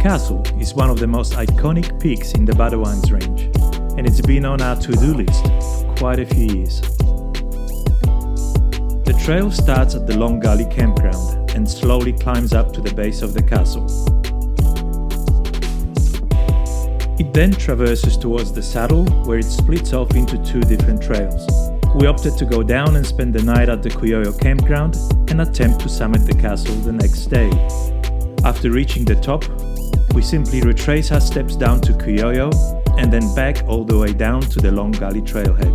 castle is one of the most iconic peaks in the Budawangs range, and it's been on our to-do list for quite a few years. The trail starts at the long Gully campground and slowly climbs up to the base of the castle. It then traverses towards the saddle, where it splits off into two different trails. We opted to go down and spend the night at the Cooyoyo campground and attempt to summit the castle the next day. After reaching the top, we simply retrace our steps down to Cooyoyo and then back all the way down to the long Gully trailhead.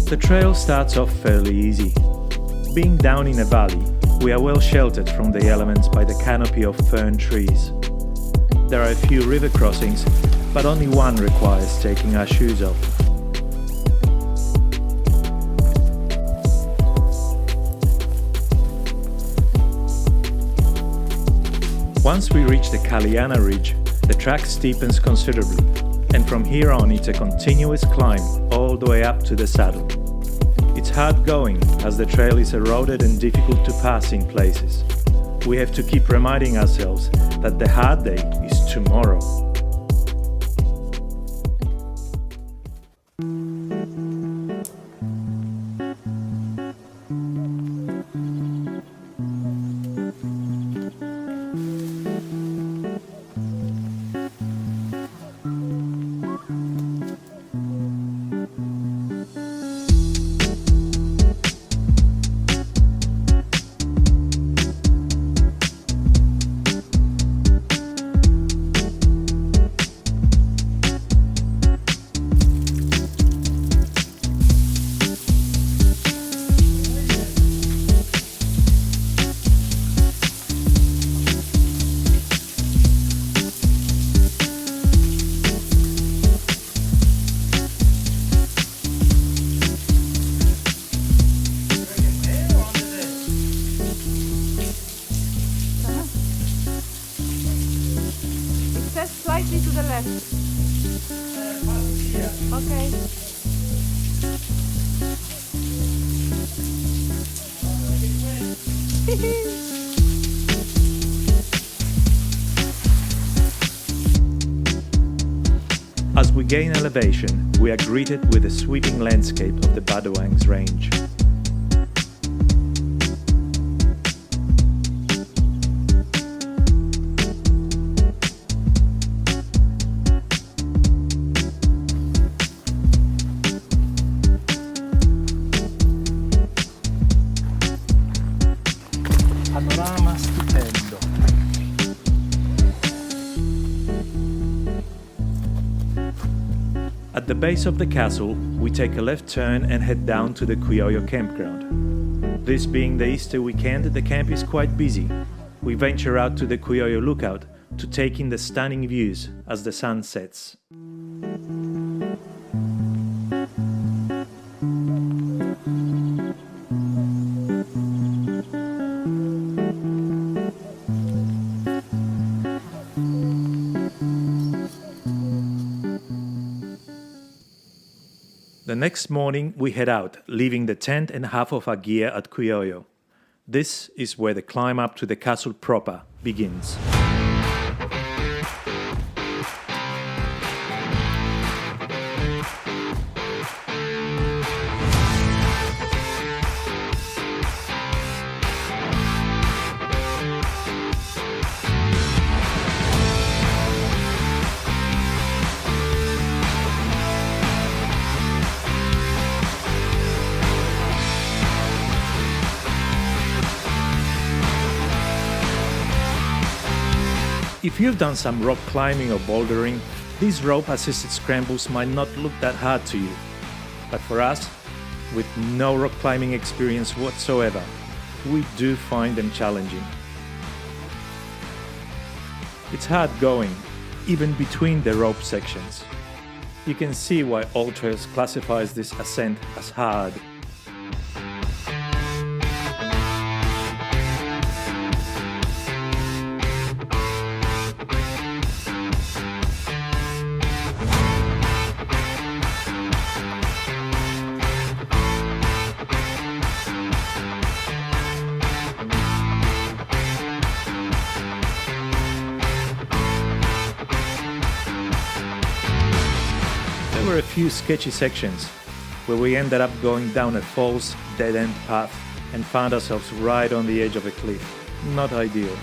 The trail starts off fairly easy. Being down in a valley, we are well sheltered from the elements by the canopy of fern trees. There are a few river crossings, but only one requires taking our shoes off. Once we reach the Kaliana ridge, the track steepens considerably, and from here on it's a continuous climb all the way up to the saddle. It's hard going as the trail is eroded and difficult to pass in places. We have to keep reminding ourselves that the hard day is tomorrow. Slightly to the left. Okay. As we gain elevation, we are greeted with the sweeping landscape of the Budawangs range. Panorama stupendo. At the base of the castle, we take a left turn and head down to the Cooyoyo campground. This being the Easter weekend, the camp is quite busy. We venture out to the Cooyoyo lookout to take in the stunning views as the sun sets. The next morning we head out, leaving the tent and half of our gear at Cooyoyo. This is where the climb up to the castle proper begins. If you've done some rock climbing or bouldering, these rope-assisted scrambles might not look that hard to you. But for us, with no rock climbing experience whatsoever, we do find them challenging. It's hard going, even between the rope sections. You can see why All Trails classifies this ascent as hard. a few sketchy sections where we ended up going down a false, dead-end path and found ourselves right on the edge of a cliff. Not ideal.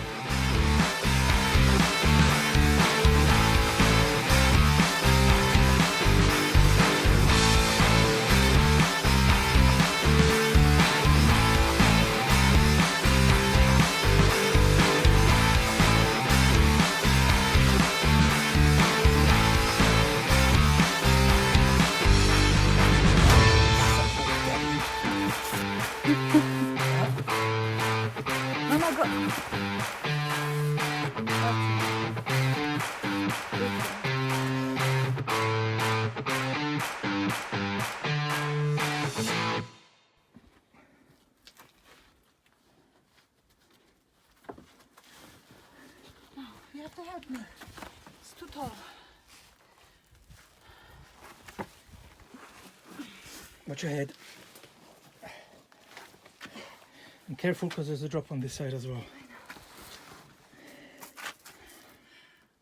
You have to help me. It's too tall. Watch your head. And careful because there's a drop on this side as well.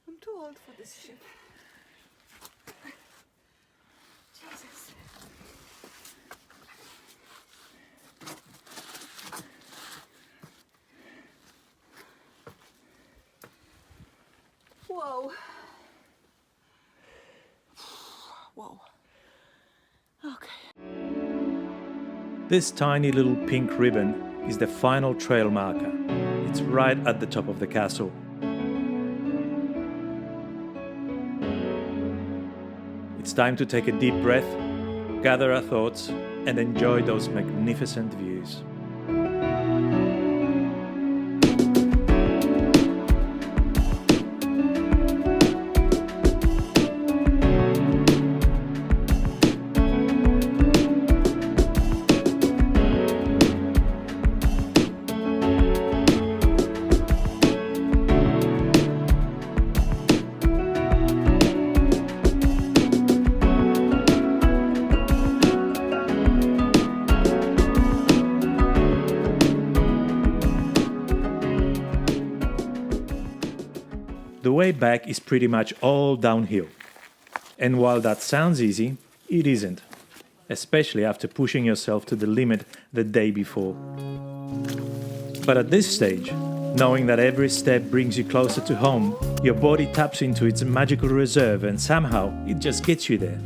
I'm too old for this ship. Jesus. Whoa. Whoa. Okay. This tiny little pink ribbon is the final trail marker. It's right at the top of the castle. It's time to take a deep breath, gather our thoughts, and enjoy those magnificent views. The way back is pretty much all downhill. And while that sounds easy, it isn't. Especially after pushing yourself to the limit the day before. But at this stage, knowing that every step brings you closer to home, your body taps into its magical reserve and somehow it just gets you there.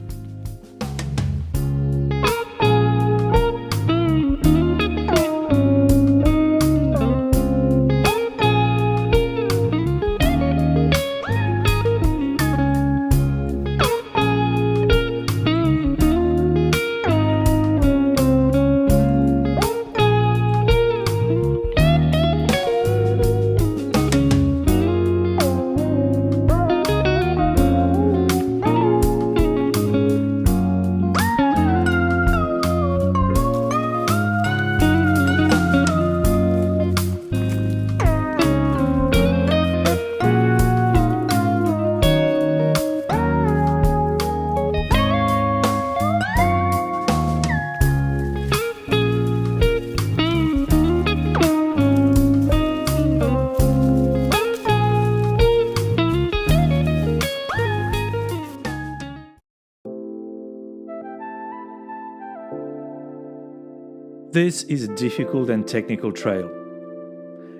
This is a difficult and technical trail.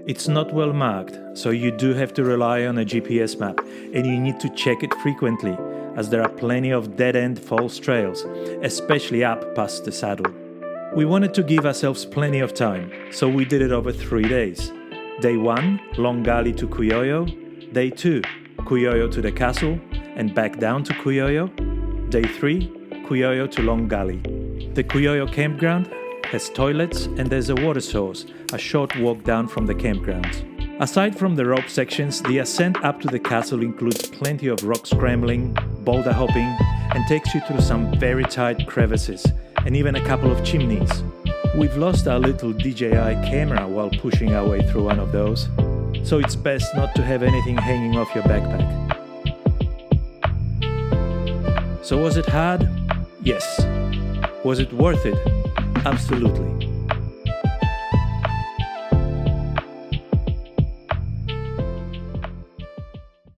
It's not well marked, so you do have to rely on a GPS map, and you need to check it frequently, as there are plenty of dead-end false trails, especially up past the saddle. We wanted to give ourselves plenty of time, so we did it over 3 days. Day 1, Long Gully to Cooyoyo. Day 2, Cooyoyo to the castle, and back down to Cooyoyo. Day 3, Cooyoyo to Long Gully. The Cooyoyo campground has toilets and there's a water source, a short walk down from the campgrounds. Aside from the rope sections, the ascent up to the castle includes plenty of rock scrambling, boulder hopping, and takes you through some very tight crevices, and even a couple of chimneys. We've lost our little DJI camera while pushing our way through one of those, so it's best not to have anything hanging off your backpack. So was it hard? Yes. Was it worth it? Absolutely.